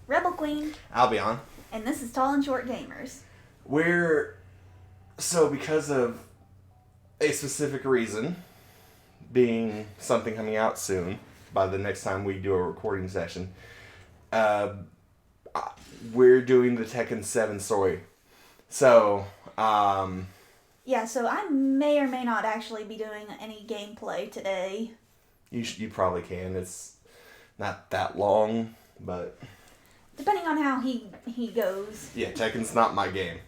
Rebel Queen. Albion. And this is Tall and Short Gamers. Because of a specific reason, being something coming out soon, by the next time we do a recording session, we're doing the Tekken 7 story. So, so I may or may not actually be doing any gameplay today. You probably can. It's not that long, but... Depending on how he goes. Yeah, Tekken's not my game.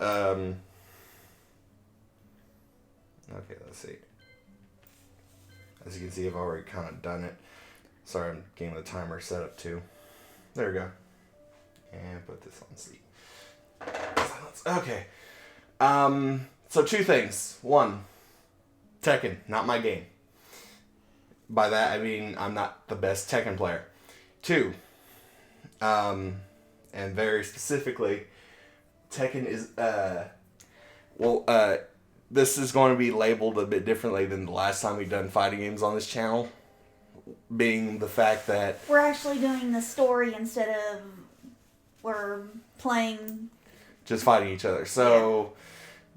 Okay, let's see. As you can see, I've already kind of done it. Sorry, I'm getting the timer set up too. There we go. And put this on sleep. Silence. Okay. So two things. One, Tekken, not my game. By that, I mean I'm not the best Tekken player. Two, and very specifically, Tekken is, this is going to be labeled a bit differently than the last time we've done fighting games on this channel. Being the fact that... We're actually doing the story instead of we're playing... Just fighting each other. So,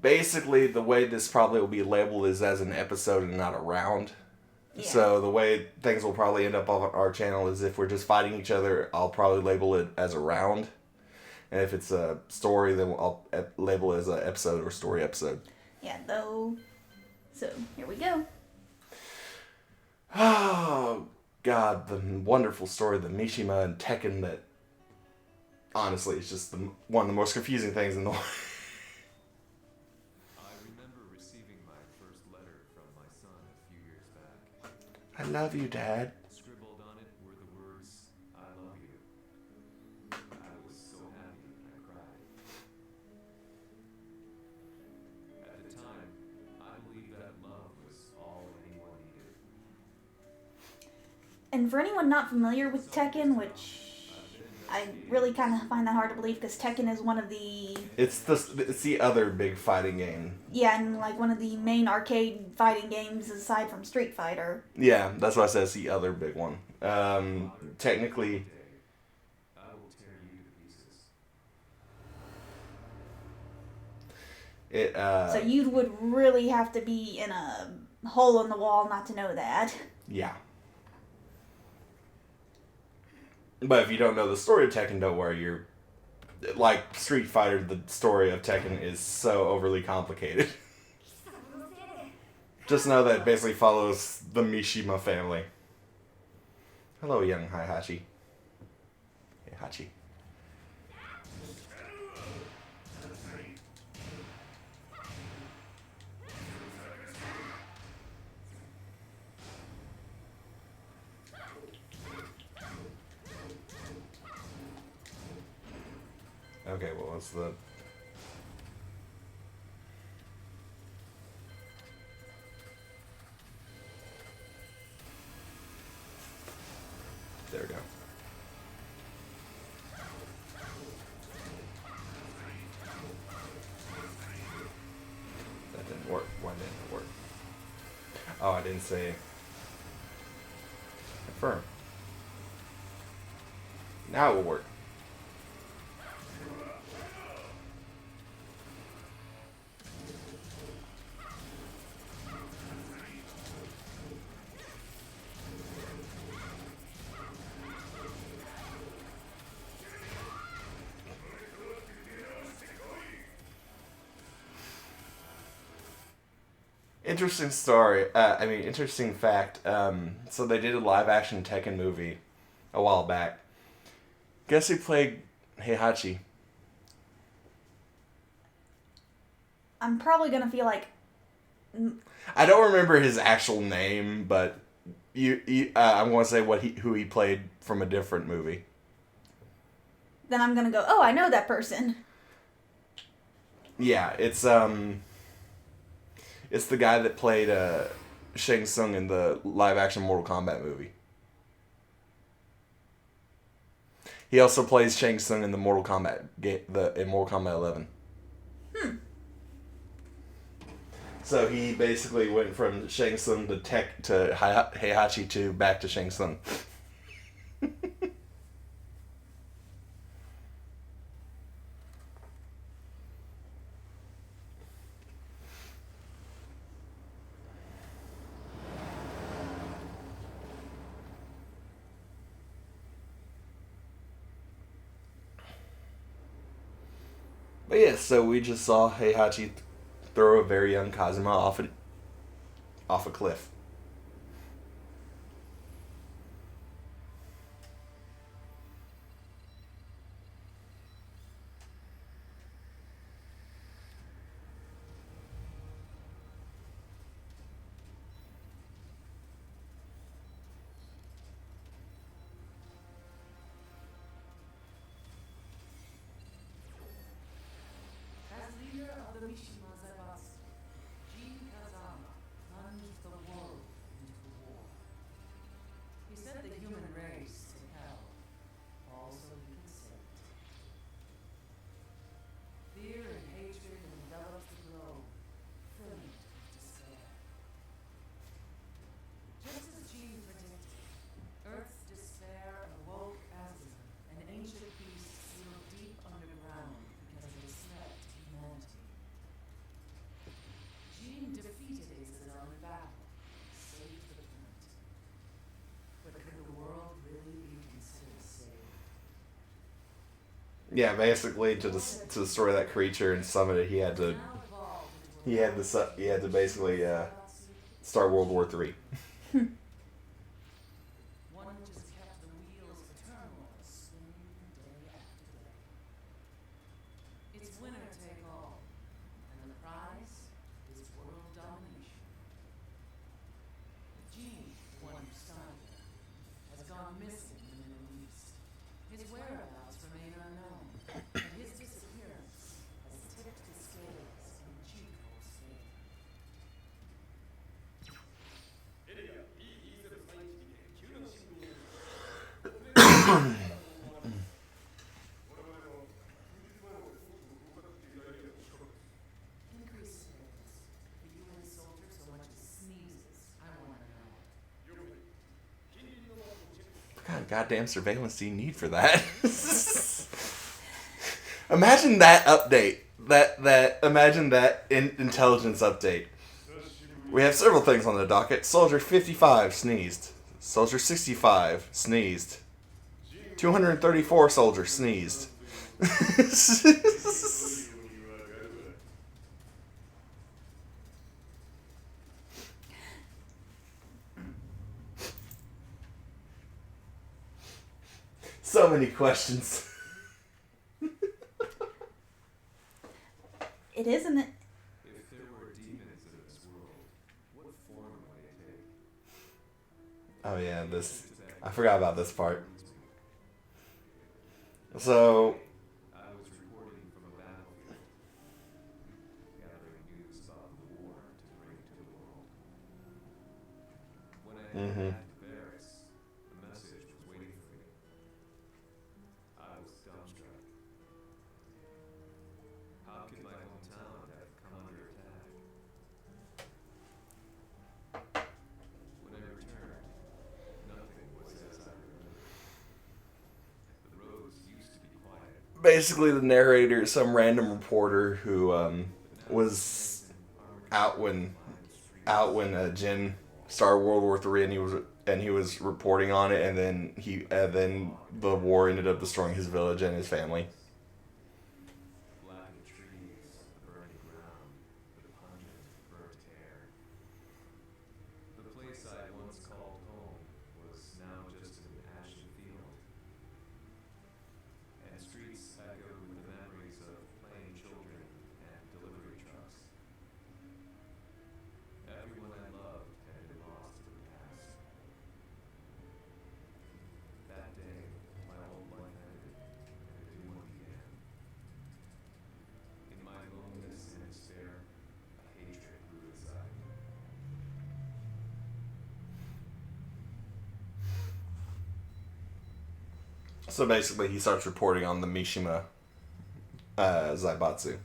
basically, the way this probably will be labeled is as an episode and not a round. Yeah. So, the way things will probably end up on our channel is if we're just fighting each other, I'll probably label it as a round. And if it's a story, then I'll label it as an episode or story episode. Yeah, though. So, here we go. Oh, God, the wonderful story, the Mishima and Tekken that, honestly, is just one of the most confusing things in the world. I remember receiving my first letter from my son a few years back. I love you, Dad. Scribbled on it were the words, I love you. I was so happy I cried. At the time, I believed that love was all anyone needed. And for anyone not familiar with Tekken, which I really kind of find that hard to believe because Tekken is one of the... It's the other big fighting game. Yeah, and like one of the main arcade fighting games aside from Street Fighter. Yeah, that's why I said it's the other big one. Technically... I will tear you to pieces. So you would really have to be in a hole in the wall not to know that. Yeah. But if you don't know the story of Tekken, don't worry. You're like Street Fighter. The story of Tekken is so overly complicated. Just know that it basically follows the Mishima family. Hello, young Heihachi. Heihachi. Okay, well, what's the... There we go. That didn't work. Why didn't it work? Oh, I didn't say... Confirm. Now it will work. Interesting story. Interesting fact. So they did a live-action Tekken movie a while back. Guess who played Heihachi? I'm probably gonna feel like... I don't remember his actual name, but I'm going to say who he played from a different movie. Then I'm gonna go, oh, I know that person. Yeah, it's the guy that played Shang Tsung in the live-action Mortal Kombat movie. He also plays Shang Tsung in the Mortal Kombat in Mortal Kombat 11. So he basically went from Shang Tsung to Heihachi to back to Shang Tsung. But yeah, so we just saw Heihachi throw a very young Kazuma off a cliff. As leader of the Mishima Zaibatsu, Jin Kazama plunged the world into war. He sent the human race to hell, also he could save it. Fear and hatred enveloped the globe, filling it with despair. Just as Jin predicted, Earth's despair awoke Aslan, an ancient beast sealed deep underground because of its threat to humanity. Jin defeated Aslan in battle, saved the planet. But could the world really be considered saved? Yeah, basically to destroy that creature and summon it, he had to Now evolved into a he had to basically start World War III. one which has kept the wheels of turmoil spinning day after day. It's winner take all, and the prize is world domination. Gene, the one who started it, has gone missing in the Middle East. His whereabouts remain unknown, and his disappearance has tipped the scales in Chico's favor. Increase surveillance. If a UN soldier so much as sneezes, I want to know. What kind of goddamn surveillance do you need for that? Imagine that update. Imagine that intelligence update. We have several things on the docket. Soldier 55 sneezed. Soldier 65 sneezed. 234 soldiers sneezed. So many questions. It isn't it? If there were demons in this world, what form would they take? Oh yeah, I forgot about this part. So I was reporting from a battlefield, gathering news about the war to bring to the world. When I headed back to barracks, a message was waiting for me. I was dumbstruck. How could my hometown have come under attack? When I returned, nothing was as I remembered. The roads used to be quiet. basically, the narrator is some random reporter who was out when Jin started World War III, and he was reporting on it, and then the war ended up destroying his village and his family. Blackened trees, the burning ground, the pungent, burnt air. The place I once called home was now just an ashen field. And streets echoed with the memories of playing children and delivery trucks. Everyone I loved had been lost to the past. That day, my old life ended, and a new one began. In my loneliness and despair, a hatred grew inside me. So basically, he starts reporting on the Mishima Zaibatsu.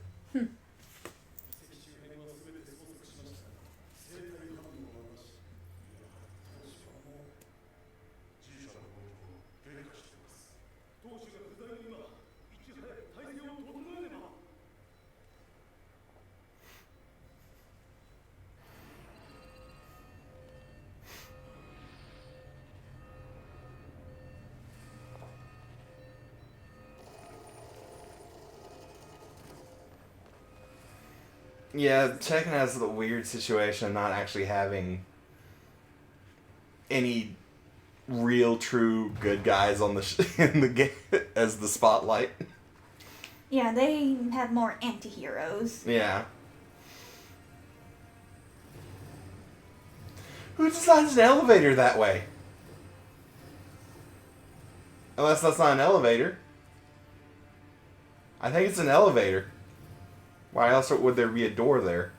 Yeah, Tekken has the weird situation of not actually having any real, true good guys on the in the game as the spotlight. Yeah, they have more anti-heroes. Yeah. Who designs an elevator that way? Unless that's not an elevator. I think it's an elevator. Why else would there be a door there?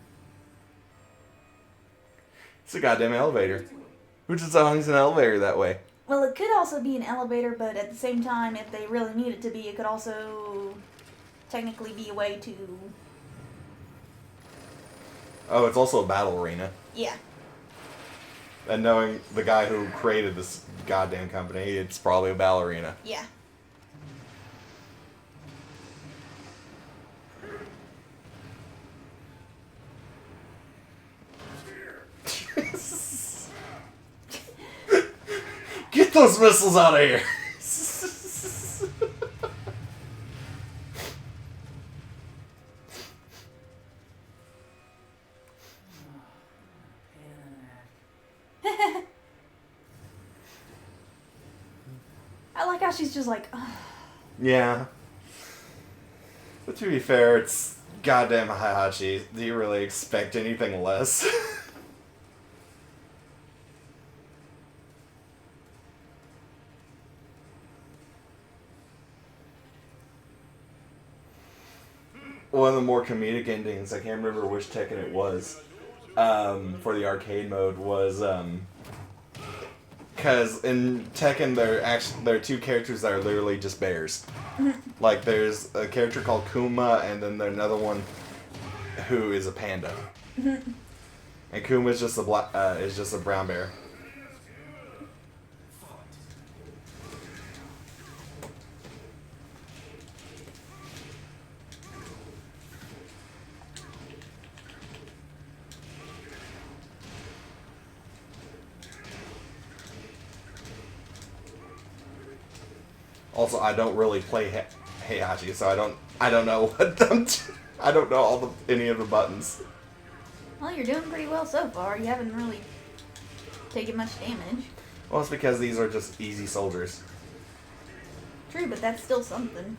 It's a goddamn elevator. Who designs an elevator that way? Well, it could also be an elevator, but at the same time, if they really need it to be, it could also technically be a way to... Oh, it's also a battle arena. Yeah. And knowing the guy who created this goddamn company, it's probably a battle arena. Yeah. Get those missiles out of here! I like how she's just like, ugh. Yeah. But to be fair, it's goddamn Heihachi. Do you really expect anything less? One of the more comedic endings, I can't remember which Tekken it was, for the arcade mode was, because in Tekken there are two characters that are literally just bears. Like there's a character called Kuma, and then there's another one who is a panda. And Kuma is just a brown bear. Also, I don't really play Heihachi, so I don't know what I don't know any of the buttons. Well, you're doing pretty well so far. You haven't really taken much damage. Well, it's because these are just easy soldiers. True, but that's still something.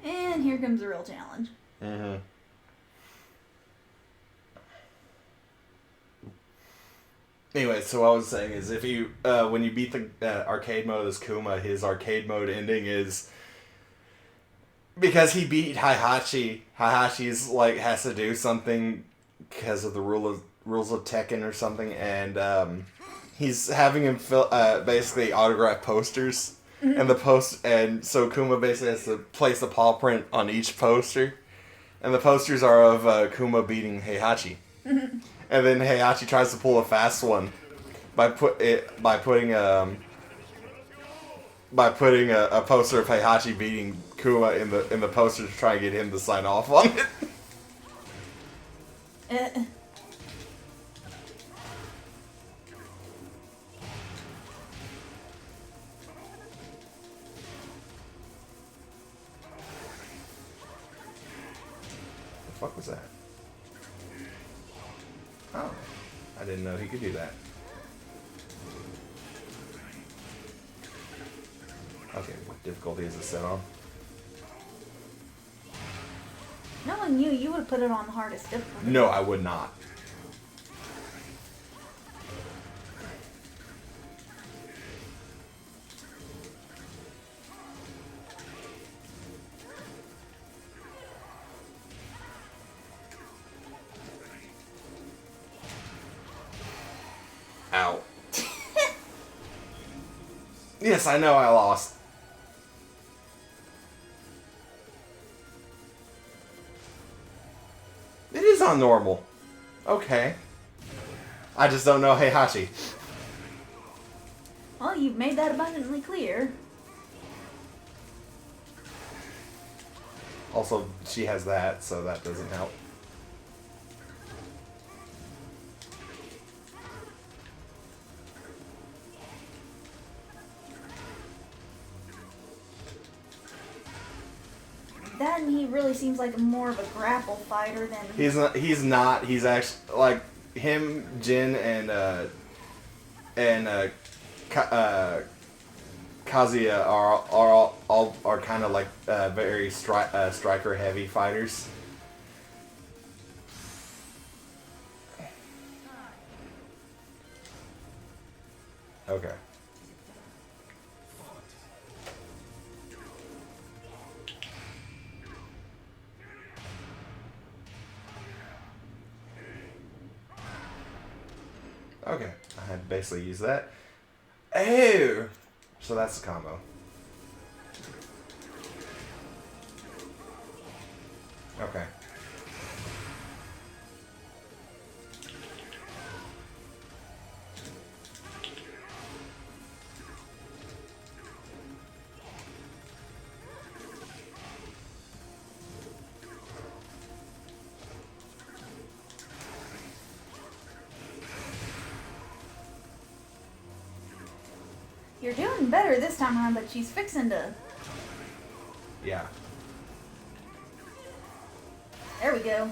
And here comes the real challenge. Mm-hmm. Anyway, so what I was saying is, if you when you beat the arcade mode as Kuma, his arcade mode ending is because he beat Heihachi. Heihachi's like has to do something because of the rules of Tekken or something, and he's having him basically autograph posters. And so Kuma basically has to place a paw print on each poster, and the posters are of Kuma beating Heihachi, and then Heihachi tries to pull a fast one by putting a poster of Heihachi beating Kuma in the poster to try and get him to sign off on it. What the fuck was that? Oh, I didn't know he could do that. Okay, what difficulty is it set on? Knowing you, you would have put it on the hardest difficulty. No, I would not. Ow. Yes, I know I lost. not normal. Okay. I just don't know Heihachi. Well, you've made that abundantly clear. Also, she has that, so that doesn't help. That and he really seems like more of a grapple fighter than... He's not. He's not. He's actually like him, Jin, and Kazuya are kind of like very striker heavy fighters. Okay. Okay, I had basically used that. Oh! So that's the combo. Okay. You're doing better this time around, but she's fixing to... Yeah. There we go.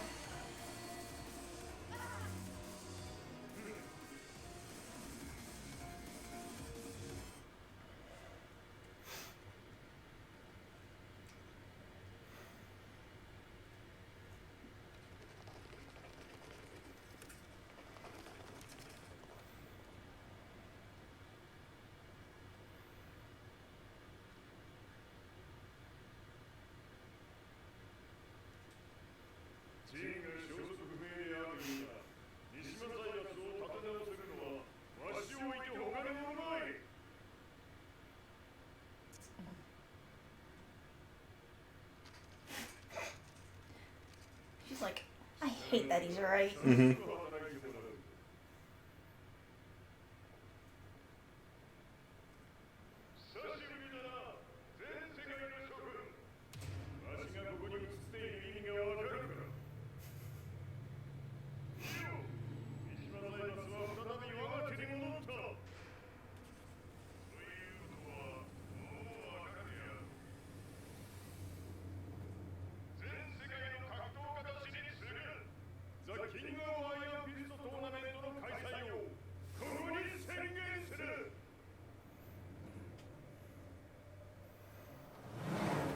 She's like, I hate that he's right. Mm-hmm.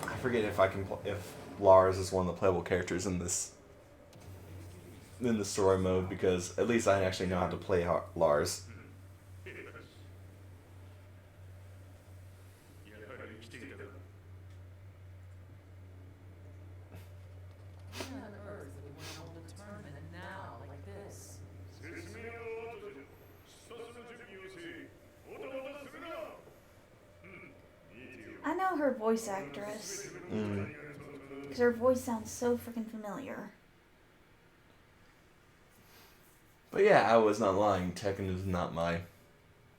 I forget if I can if Lars is one of the playable characters in this story mode, because at least I actually know how to play Lars. Why on earth would we want to hold a tournament now, like this? I know her voice actress. Mm. Because her voice sounds so freaking familiar. But yeah, I was not lying. Tekken is not my game.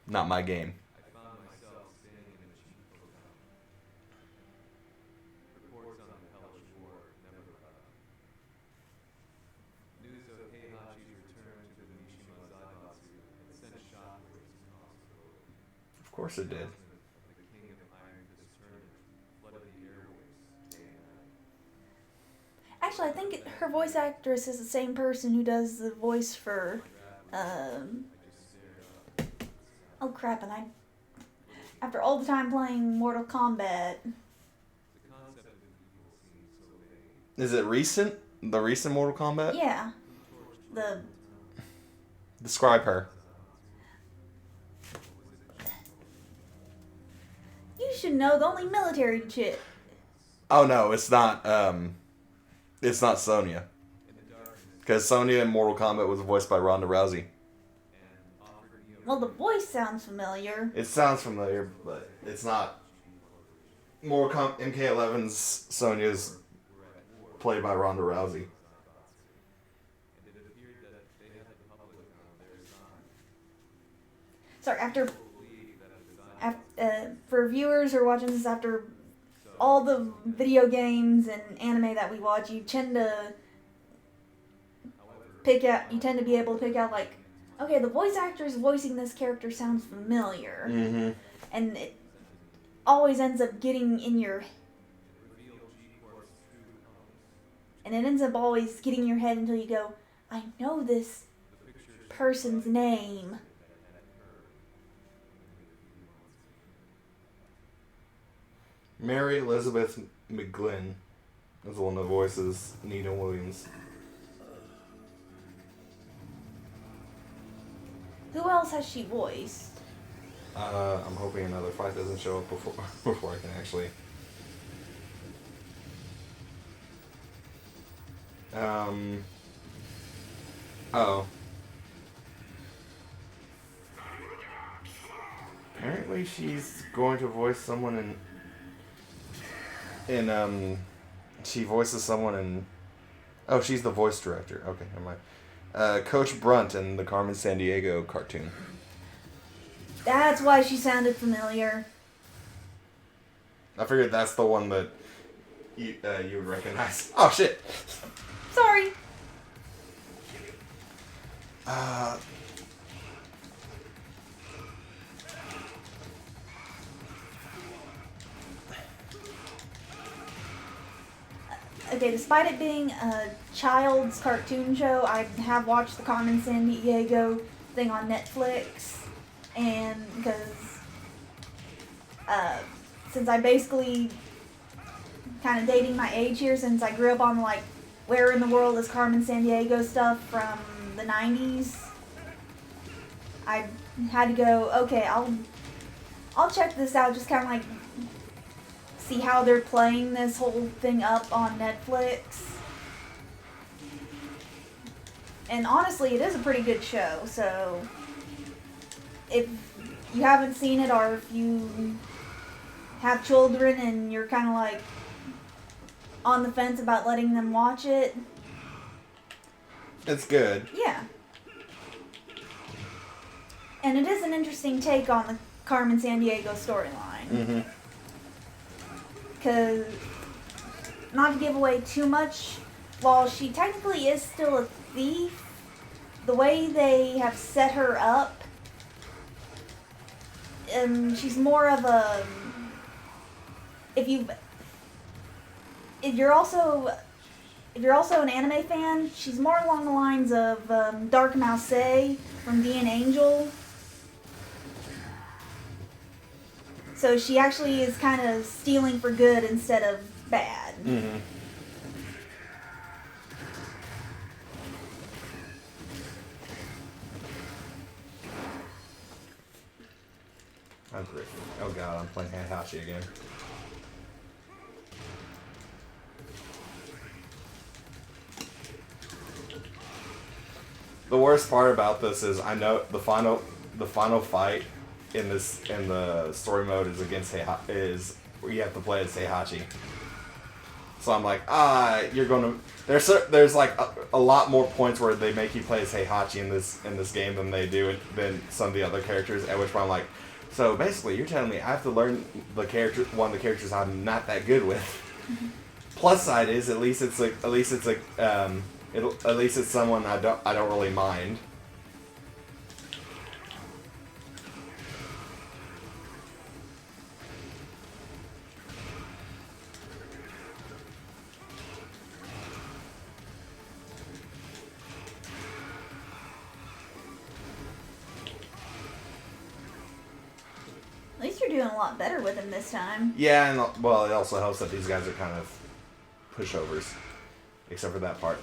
I found myself standing in a cheap hotel. Reports on the hellish war never let up. News of Heihachi's return to the Mishima Zaibatsu had sent shockwaves across the globe. Of course it did. The king of Iron Fist tournament flooded the airwaves day and night. Actually, I think her voice actress is the same person who does the voice for, oh crap, and after all the time playing Mortal Kombat, The concept of evil seems so vague. Is it recent? The recent Mortal Kombat? yeah, Describe her. you should know the only military chick. Oh no, it's not. It's not Sonya. Because Sonya in Mortal Kombat was voiced by Ronda Rousey. Well, the voice sounds familiar. It sounds familiar, but it's not. MK11's 11's Sonya's played by Ronda Rousey. Sorry, for viewers who are watching this after all the video games and anime that we watch, you tend to be able to pick out, like, okay, the voice actors voicing this character sounds familiar. Mm-hmm. And it always ends up getting in your... And it ends up always getting in your head until you go, I know this person's name. Mary Elizabeth McGlynn is the one that voices Nina Williams. Who else has she voiced? I'm hoping another fight doesn't show up before I can actually. Oh. Apparently she's going to voice someone she voices someone in... Oh, she's the voice director. Okay, never mind. Coach Brunt in the Carmen Sandiego cartoon. That's why she sounded familiar. I figured that's the one that you would recognize. Oh, shit! Sorry. Okay, despite it being a child's cartoon show, I have watched the Carmen Sandiego thing on Netflix, and because since I basically kind of dating my age here, since I grew up on, like, where in the world is Carmen Sandiego stuff from the 90s, I had to go, okay, I'll check this out, just kind of like see how they're playing this whole thing up on Netflix. And honestly, it is a pretty good show, so if you haven't seen it, or if you have children and you're kind of like on the fence about letting them watch it, It's good. yeah. And it is an interesting take on the Carmen Sandiego storyline. Mm-hmm. Because, not to give away too much, while she technically is still a thief, the way they have set her up, she's more of a... If you're also an anime fan, she's more along the lines of Dark Mouse from Being Angel. So she actually is kind of stealing for good instead of bad. Mm-hmm. I'm great. Oh god, I'm playing Heihachi again. The worst part about this is I know the final fight in the story mode is against is where you have to play as Heihachi. So I'm like, you're gonna... There's like a lot more points where they make you play as Heihachi in this game than they do than some of the other characters. At which point I'm like, so basically you're telling me I have to learn one of the characters I'm not that good with. Mm-hmm. Plus side is at least it's someone I don't really mind. At least you're doing a lot better with him this time. Yeah, and well, it also helps that these guys are kind of pushovers, except for that part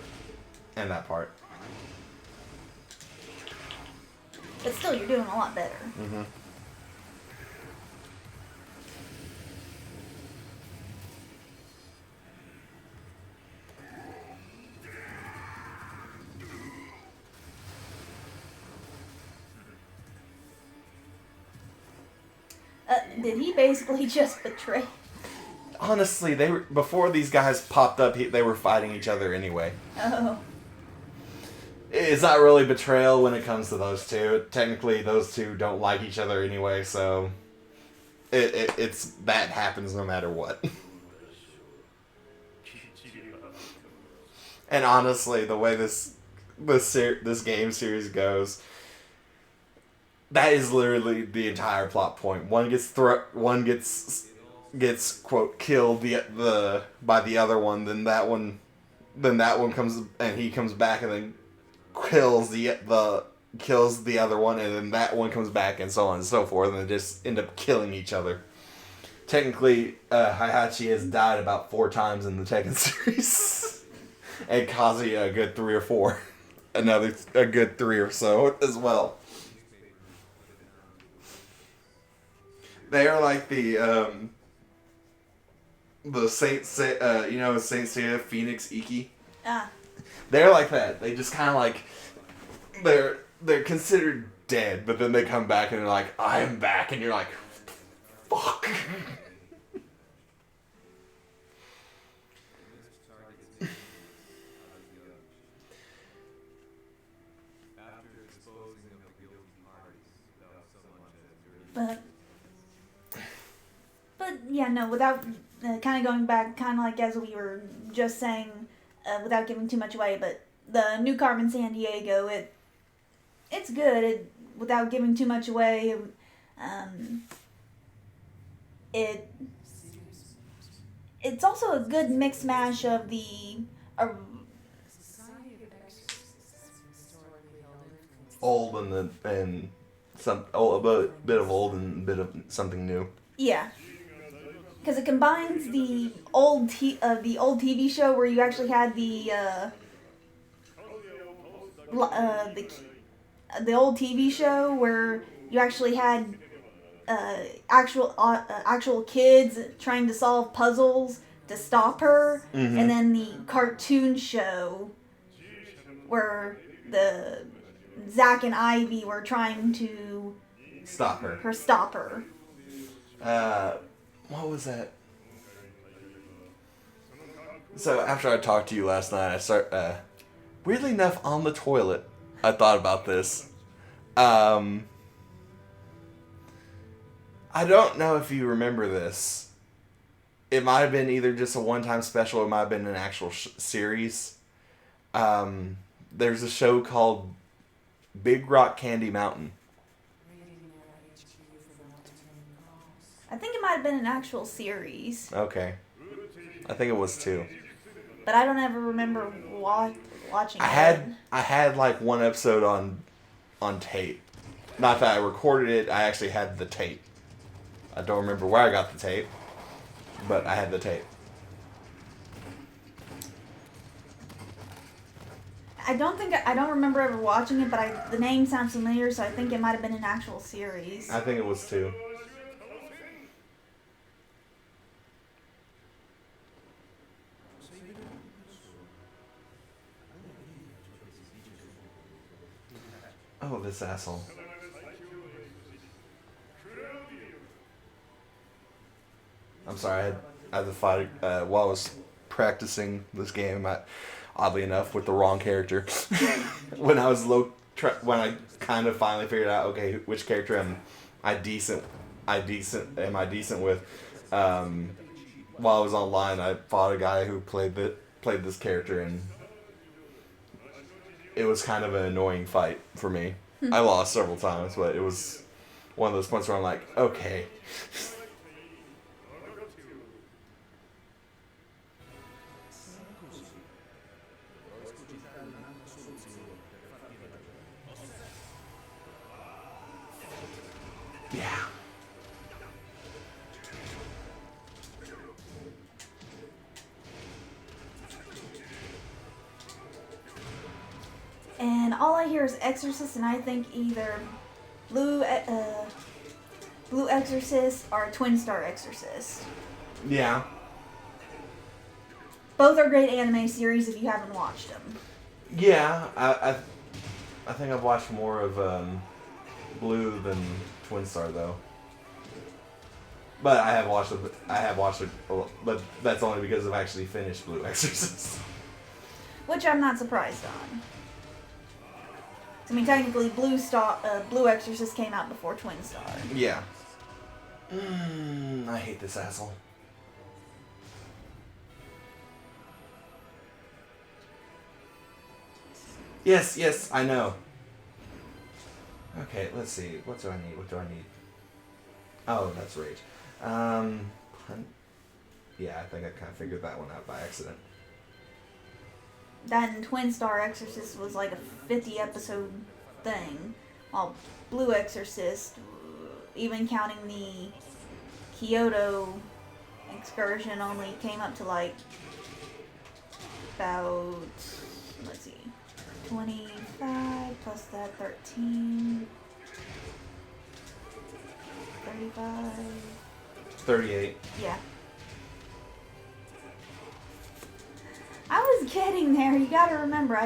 and that part. But still, you're doing a lot better. Mm-hmm. Did he basically just betray? Honestly, before these guys popped up, they were fighting each other anyway. Oh. it's not really betrayal when it comes to those two. Technically, those two don't like each other anyway, so it's that happens no matter what. And honestly, the way this game series goes, that is literally the entire plot point. One gets quote killed by the other one, then that one comes and he comes back and then kills the other one, and then that one comes back, and so on and so forth, and they just end up killing each other. Technically, Heihachi has died about 4 times in the Tekken series, and Kazuya a good 3 or 4, a good 3 or so as well. They are like the Saint Seiya Phoenix Iki. Ah. They're like that. They just kind of like they're considered dead, but then they come back and they're like, I am back, and you're like, fuck. But yeah, no, without kind of going back, kind of like as we were just saying, without giving too much away, but the new Carmen San Diego, it's good. Without giving too much away, it's also a good mix mash of the old and some a bit of old and a bit of something new. Yeah, because it combines the old TV show where you actually had the old TV show where you actually had actual kids trying to solve puzzles to stop her, mm-hmm. and then the cartoon show where the Zack and Ivy were trying to stop her. What was that? So after I talked to you last night, weirdly enough, on the toilet, I thought about this. I don't know if you remember this. It might have been either just a one-time special, or it might have been an actual series. There's a show called Big Rock Candy Mountain. I think it might have been an actual series. Okay. I think it was too. But I don't ever remember watching it. I had like one episode on tape. Not that I recorded it, I actually had the tape. I don't remember where I got the tape, but I had the tape. I don't remember ever watching it, but the name sounds familiar, so I think it might have been an actual series. I think it was too. Oh, this asshole. I'm sorry, I had to fight while I was practicing this game, oddly enough, with the wrong character. When I kind of finally figured out, okay, which character am I decent with, while I was online, I fought a guy who played this character, and it was kind of an annoying fight for me. I lost several times, but it was one of those points where I'm like, okay. Yeah. And all I hear is Exorcist, and I think either Blue Exorcist or Twin Star Exorcist. Yeah. Both are great anime series if you haven't watched them. Yeah, I think I've watched more of Blue than Twin Star though. But I have watched it, but that's only because I've actually finished Blue Exorcist. Which I'm not surprised on. I mean, technically, Blue Exorcist came out before Twin Star. Yeah. I hate this asshole. Yes, I know. Okay, let's see. What do I need? Oh, that's rage. Yeah, I think I kind of figured that one out by accident. That and Twin Star Exorcist was like a 50 episode thing, while Blue Exorcist, even counting the Kyoto excursion, only came up to like about, let's see, 25 plus that 13, 35. 38. Yeah. I was getting there. You gotta remember,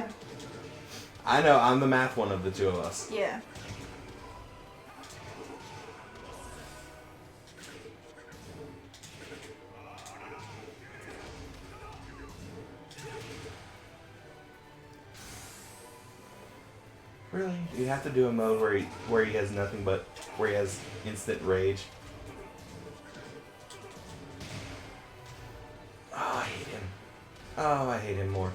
I know, I'm the math one of the two of us. yeah. Really? You have to do a mode where he has nothing but where he has instant rage. Oh, I hate him. Oh, I hate him more.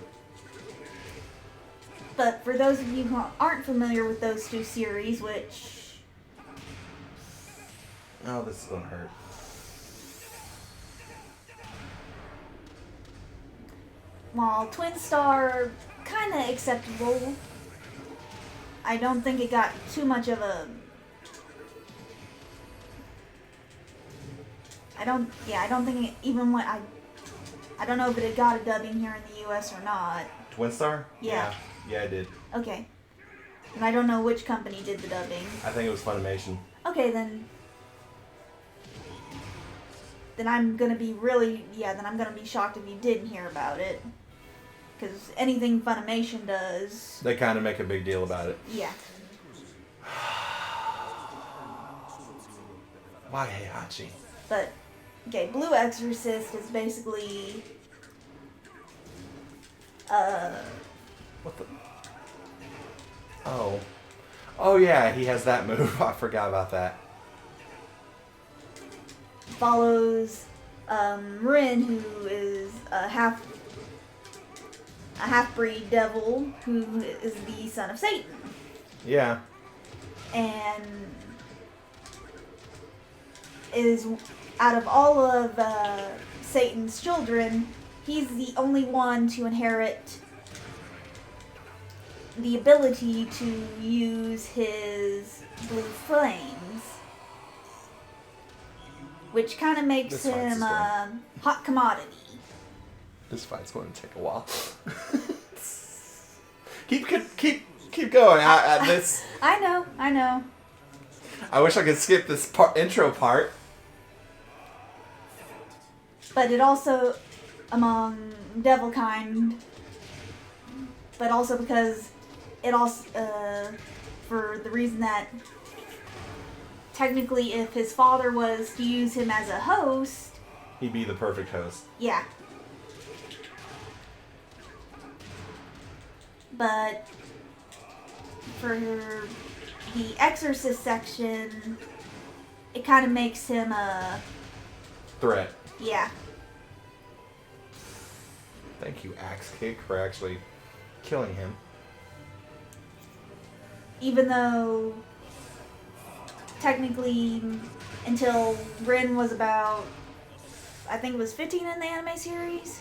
But for those of you who aren't familiar with those two series, which... Oh, this is gonna hurt. While Twin Star, kind of acceptable, I don't think it got too much of a... I don't think it even went... I don't know if it got a dubbing here in the US or not. Twin Star? Yeah. Yeah, I did. Okay. And I don't know which company did the dubbing. I think it was Funimation. Okay, then I'm gonna be then I'm gonna be shocked if you didn't hear about it. Because anything Funimation does... They kind of make a big deal about it. Yeah. Why Heihachi? But, okay, Blue Exorcist is basically... What the? Oh. Oh yeah, he has that move. I forgot about that. follows Rin, who is a half-breed devil who is the son of Satan. Yeah. And is, out of all of Satan's children, he's the only one to inherit the ability to use his blue flames, which kind of makes This fight's him a hot commodity. This fight's going to take a while. keep going. This. I know. I wish I could skip this intro part. But it also, among devil kind, but also because it also, for the reason that technically if his father was to use him as a host, He'd be the perfect host. yeah. But for the Exorcist section, it kind of makes him a... Threat. Yeah. Thank you, Axe Kick, for actually killing him. Even though technically until Rin was about, I think it was 15 in the anime series.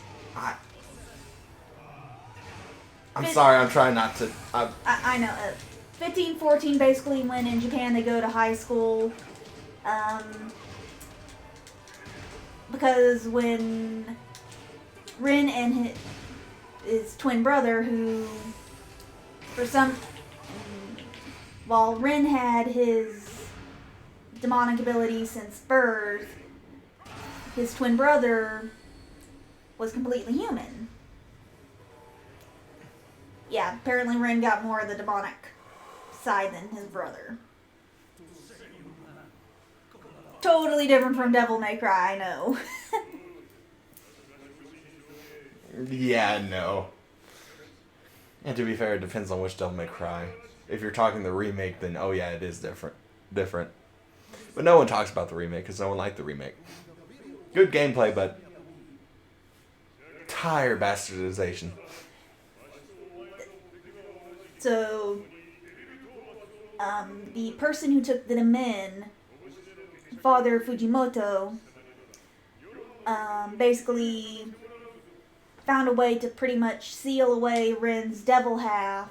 I'm sorry, I'm trying not to... I know. 15, 14, basically when in Japan they go to high school. Because when Rin and his twin brother, who while Rin had his demonic ability since birth, his twin brother was completely human. Yeah, apparently Rin got more of the demonic side than his brother. Totally different from Devil May Cry, I know. Yeah, no. And to be fair, it depends on which Devil May Cry. if you're talking the remake, then oh yeah, it is different. But no one talks about the remake because no one liked the remake. Good gameplay, but tire bastardization. So, the person who took them in, Father Fujimoto, basically found a way to pretty much seal away Ren's devil half.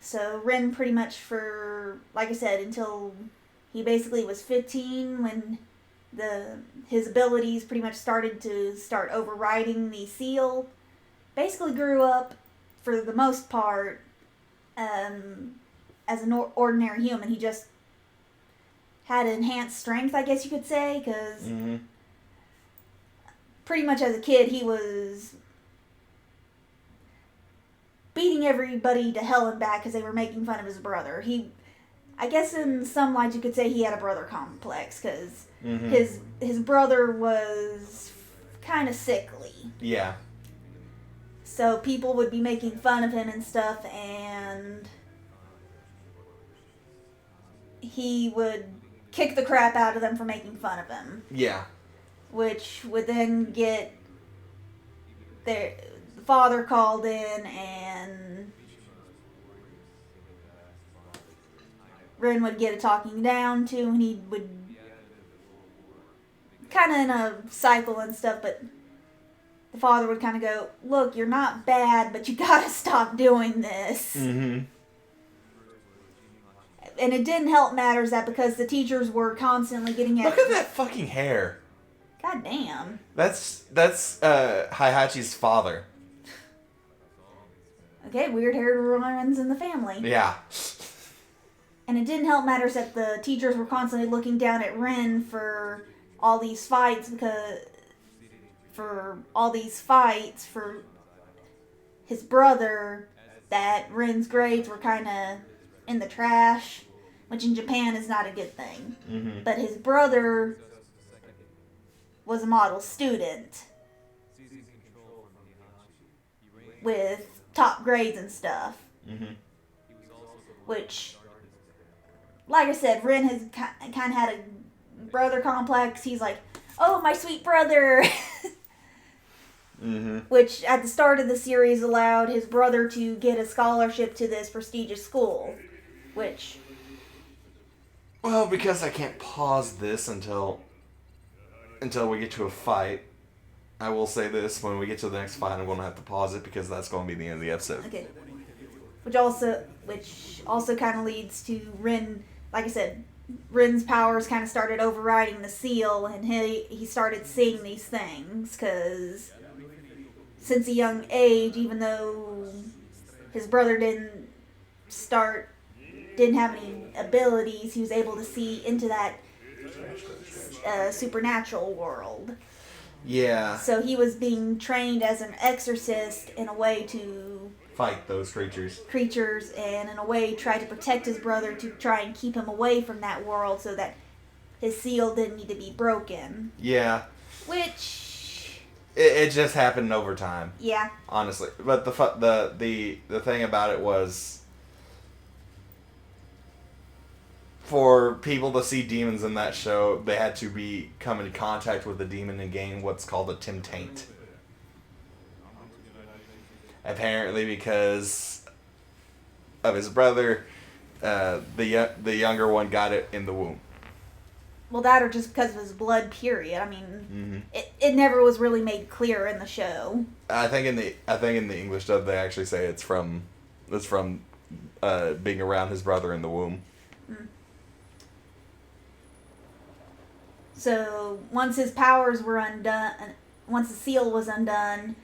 So Ren pretty much for, like I said, until he basically was 15 when his abilities pretty much started overriding the seal. Basically grew up, for the most part, as an ordinary human. He just had enhanced strength, I guess you could say, because pretty much as a kid he was beating everybody to hell and back because they were making fun of his brother. I guess in some lights you could say he had a brother complex because his brother was kind of sickly. Yeah. So people would be making fun of him and stuff, and he would kick the crap out of them for making fun of him. Yeah. Which would then get the father called in, and Ren would get a talking down to, and he would kind of in a cycle and stuff, but the father would kind of go, look, you're not bad, but you gotta stop doing this. Mm-hmm. And it didn't help matters that because the teachers were constantly getting Look at that fucking hair. God damn. That's Heihachi's father. Okay, weird hair runs in the family. Yeah. And it didn't help matters that the teachers were constantly looking down at Ren for all these fights for his brother, that Ren's grades were kind of in the trash, which in Japan is not a good thing. Mm-hmm. But his brother was a model student with top grades and stuff. Mm-hmm. Which, like I said, Ren has kind of had a brother complex. He's like, oh, my sweet brother. Mm-hmm. Which, at the start of the series, allowed his brother to get a scholarship to this prestigious school. Which... Well, because I can't pause this until we get to a fight. I will say this, when we get to the next fight, I'm going to have to pause it because that's going to be the end of the episode. Okay. Which also kind of leads to Ren, like I said, Ren's powers kind of started overriding the seal, and he started seeing these things, because since a young age, even though his brother didn't have any abilities, he was able to see into that supernatural world. Yeah. So he was being trained as an exorcist in a way to fight those creatures and in a way try to protect his brother to try and keep him away from that world so that his seal didn't need to be broken. Yeah. Which... It just happened over time. Yeah. Honestly. But the thing about it was, for people to see demons in that show, they had to come in contact with the demon and gain what's called a Taint. Apparently because of his brother, the younger one got it in the womb. Well, that or just because of his blood, period. I mean, it never was really made clear in the show. I think in the English dub they actually say it's from being around his brother in the womb. Mm. So once his powers were undone, once the seal was undone,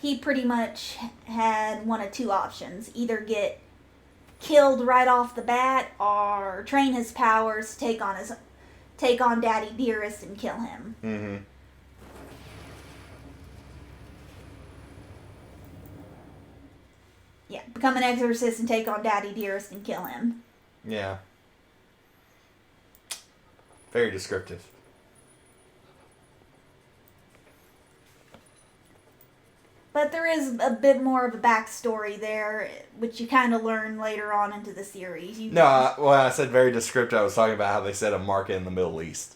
he pretty much had one of two options: either get killed right off the bat, or train his powers to take on Daddy Dearest and kill him. Mm-hmm. Yeah, become an exorcist and take on Daddy Dearest and kill him. Yeah. Very descriptive. But there is a bit more of a backstory there, which you kind of learn later on into the series. No, when I said very descriptive, I was talking about how they set a market in the Middle East.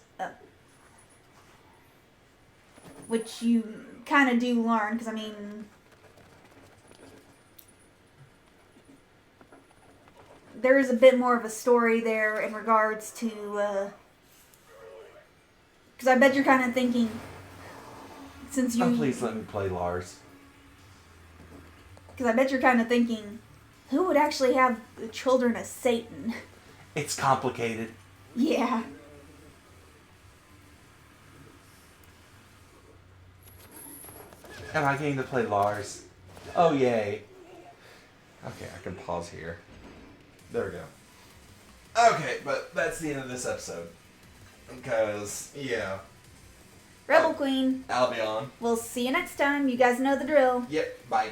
Which you kind of do learn, because I mean, there is a bit more of a story there in regards to, because I bet you're kind of thinking, since you... Oh, please let me play Lars. Because I bet you're kind of thinking, who would actually have the children of Satan? It's complicated. Yeah. Am I getting to play Lars? Oh, yay. Okay, I can pause here. There we go. Okay, but that's the end of this episode. Because, yeah. Rebel Queen. Albion. We'll see you next time. You guys know the drill. Yep, bye.